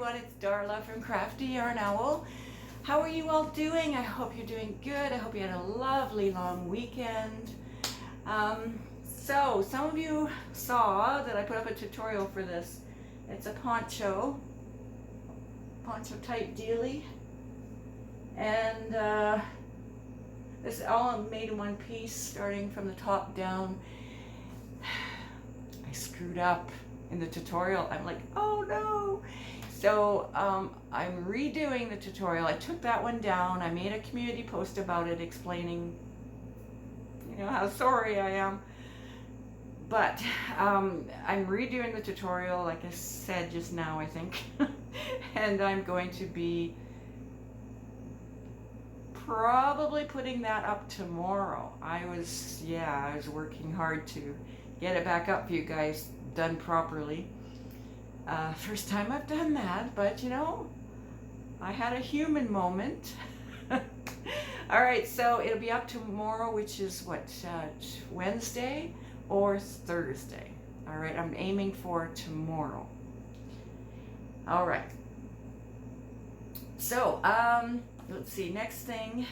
everyone, it's Darla from crafty.yarn.owl. How are you all doing? I hope you're doing good. I hope you had a lovely long weekend. So some of you saw that I put up a tutorial for this. It's a poncho type dealie, and this is all made in one piece starting from the top down. I screwed up in the tutorial. I'm like, oh no. So I'm redoing the tutorial. I took that one down. I made a community post about it explaining, you know, how sorry I am. But I'm redoing the tutorial, like I said just now, I think. And I'm going to be probably putting that up tomorrow. I was working hard to get it back up for you guys, done properly. First time I've done that, but you know, I had a human moment. All right, so it'll be up tomorrow, which is what, Wednesday or Thursday. All right, I'm aiming for tomorrow. All right. So, let's see, next thing,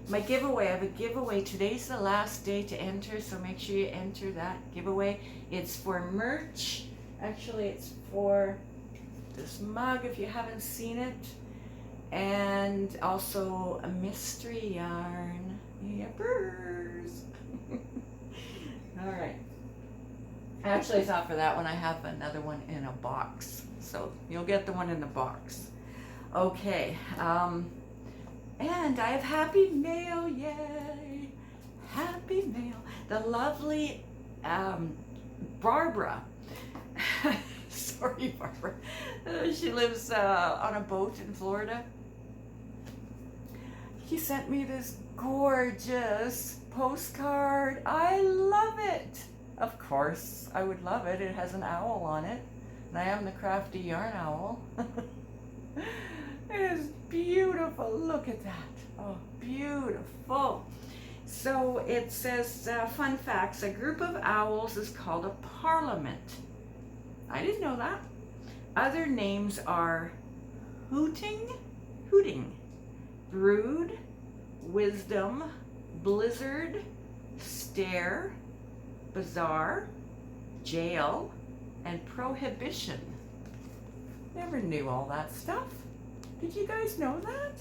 my giveaway. I have a giveaway. Today's the last day to enter, so make sure you enter that giveaway. It's for merch. Actually, it's for this mug if you haven't seen it, and also a mystery yarn. Yippers. All right. Actually, it's not for that one. I have another one in a box, so you'll get the one in the box. Okay. And I have happy mail. Yay! Happy mail. The lovely Barbara. Sorry, Barbara. She lives on a boat in Florida. She sent me this gorgeous postcard. I love it. Of course, I would love it. It has an owl on it, and I am the crafty yarn owl. It is beautiful. Look at that. Oh, beautiful. So it says, fun facts, a group of owls is called a parliament. I didn't know that. Other names are hooting, brood, wisdom, blizzard, stare, bazaar, jail, and prohibition. Never knew all that stuff. Did you guys know that?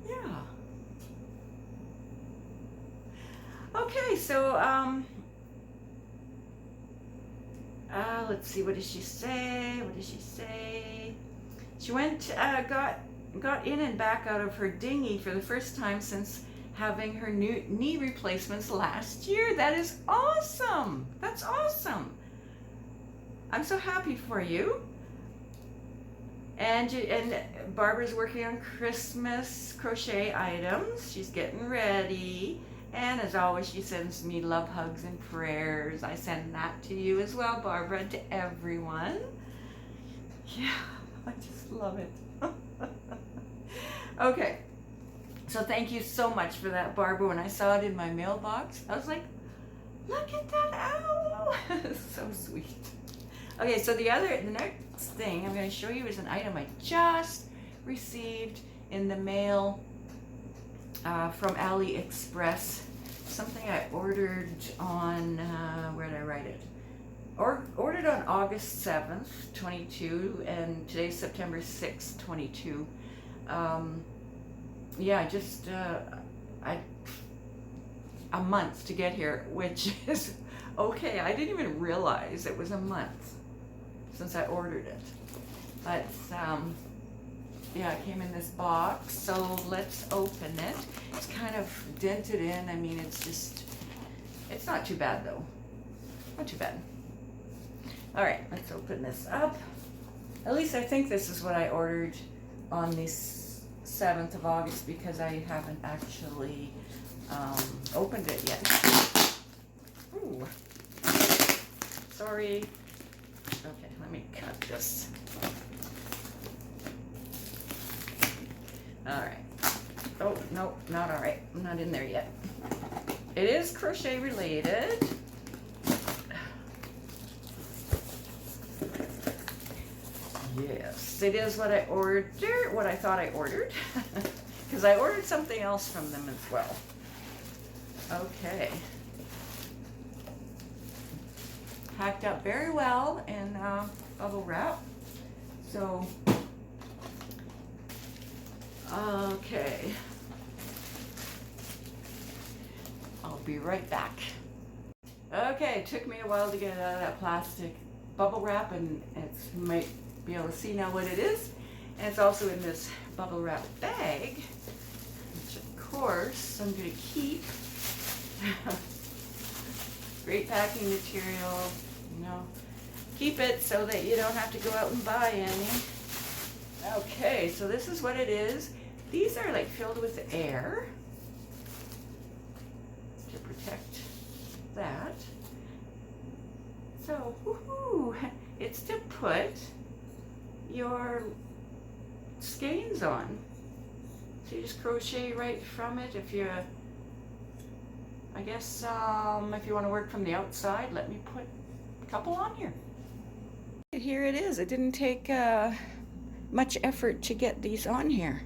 Yeah. Okay, so let's see, what did she say? She went, got in and back out of her dinghy for the first time since having her new knee replacements last year. That is awesome. That's awesome. I'm so happy for you. And Barbara's working on Christmas crochet items. She's getting ready. And as always, she sends me love, hugs, and prayers. I send that to you as well, Barbara, to everyone. Yeah, I just love it. Okay, so thank you so much for that, Barbara. When I saw it in my mailbox, I was like, look at that owl. So sweet. Okay, so the next thing I'm going to show you is an item I just received in the mail from AliExpress. Something I ordered on, where did I write it? Ordered on August 7th, 22, and today's September 6th, 22. Yeah, just a month to get here, which is okay. I didn't even realize it was a month since I ordered it. But yeah, it came in this box, so let's open it. It's kind of dented in. I mean, it's not too bad though. Not too bad. All right, let's open this up. At least I think this is what I ordered on the 7th of August, because I haven't actually opened it yet. Ooh. Sorry. Okay, let me cut this. All right. Oh, no, not all right. I'm not in there yet. It is crochet related. Yes, it is what I ordered, what I thought I ordered, because I ordered something else from them as well. Okay. Packed up very well in bubble wrap. So, okay. I'll be right back. Okay, it took me a while to get it out of that plastic bubble wrap, and you might be able to see now what it is. And it's also in this bubble wrap bag, which of course I'm going to keep. Great packing material, you know. Keep it so that you don't have to go out and buy any. Okay, so this is what it is. These are like filled with air to protect that. So, woohoo! It's to put your skeins on. So you just crochet right from it. If you, I guess, if you want to work from the outside, let me put a couple on here. Here it is. It didn't take much effort to get these on here.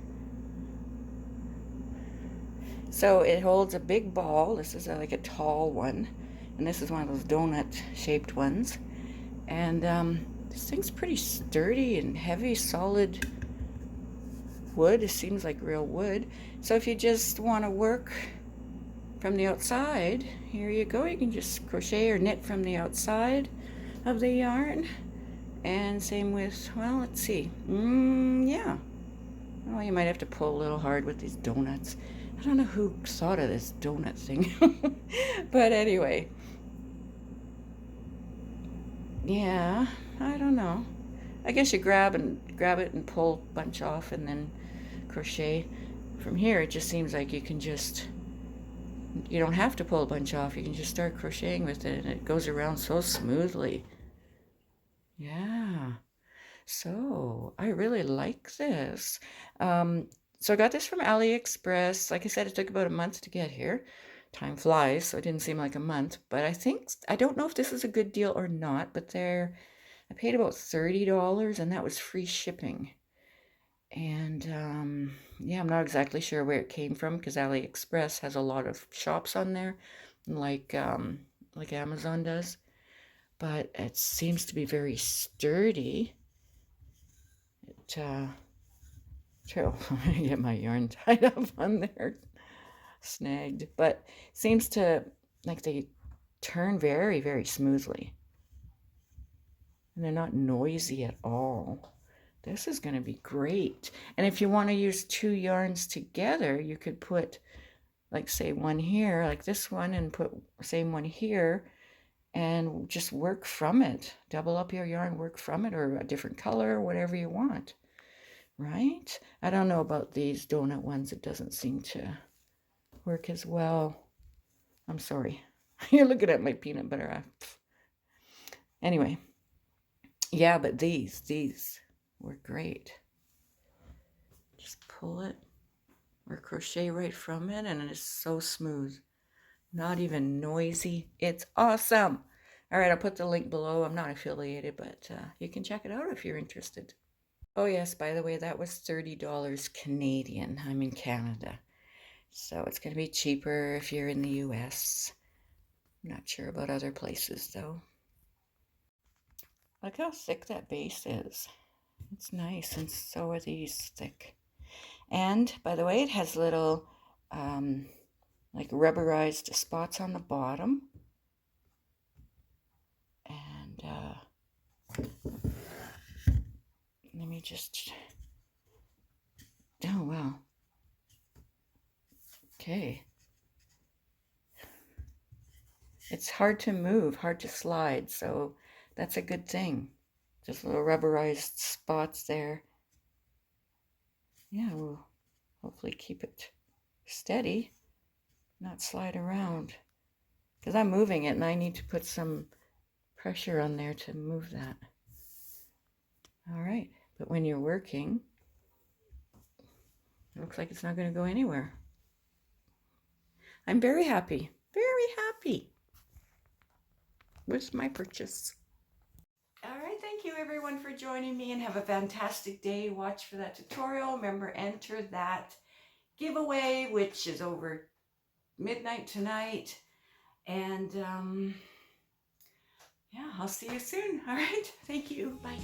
So it holds a big ball. This is like a tall one, and this is one of those donut shaped ones. And this thing's pretty sturdy and heavy, solid wood. It seems like real wood. So if you just want to work from the outside, here you go. You can just crochet or knit from the outside of the yarn. And same with, well, let's see. Yeah. Oh, you might have to pull a little hard with these donuts. I don't know who thought of this donut thing. But anyway. Yeah, I don't know. I guess you grab it and pull a bunch off and then crochet. From here, it just seems like you can just, you don't have to pull a bunch off. You can just start crocheting with it, and it goes around so smoothly. Yeah, so I really like this. So I got this from AliExpress. Like I said, it took about a month to get here. Time flies, so it didn't seem like a month. But I don't know if this is a good deal or not, but I paid about $30, and that was free shipping. And yeah, I'm not exactly sure where it came from, because AliExpress has a lot of shops on there, like Amazon does. But it seems to be very sturdy. True, I get my yarn tied up on there, snagged. But it seems to, like, they turn very, very smoothly. And they're not noisy at all. This is going to be great. And if you want to use two yarns together, you could put, like, say, one here, like this one, and put the same one here, and just work from it. Double up your yarn, work from it, or a different color, whatever you want. Right? I don't know about these donut ones. It doesn't seem to work as well. I'm sorry. You're looking at my peanut butter. Anyway. Yeah, but these were great. Just pull it or crochet right from it, and it's so smooth. Not even noisy. It's awesome. All right, I'll put the link below. I'm not affiliated, but you can check it out if you're interested. Oh yes, by the way, that was $30 Canadian. I'm in Canada. So it's going to be cheaper if you're in the US. I'm not sure about other places though. Look how thick that base is. It's nice, and so are these thick. And by the way, it has little like rubberized spots on the bottom. And let me just, oh wow. Okay. It's hard to move, hard to slide, so that's a good thing. Just little rubberized spots there. Yeah, we'll hopefully keep it steady, not slide around. Because I'm moving it, and I need to put some pressure on there to move that. All right, but when you're working, it looks like it's not going to go anywhere. I'm very happy with my purchase. All right, thank thank you everyone for joining me, and have a fantastic day. Watch for that tutorial. Remember, enter that giveaway, which is over midnight tonight. And yeah, I'll see you soon. All right. Thank you. Bye.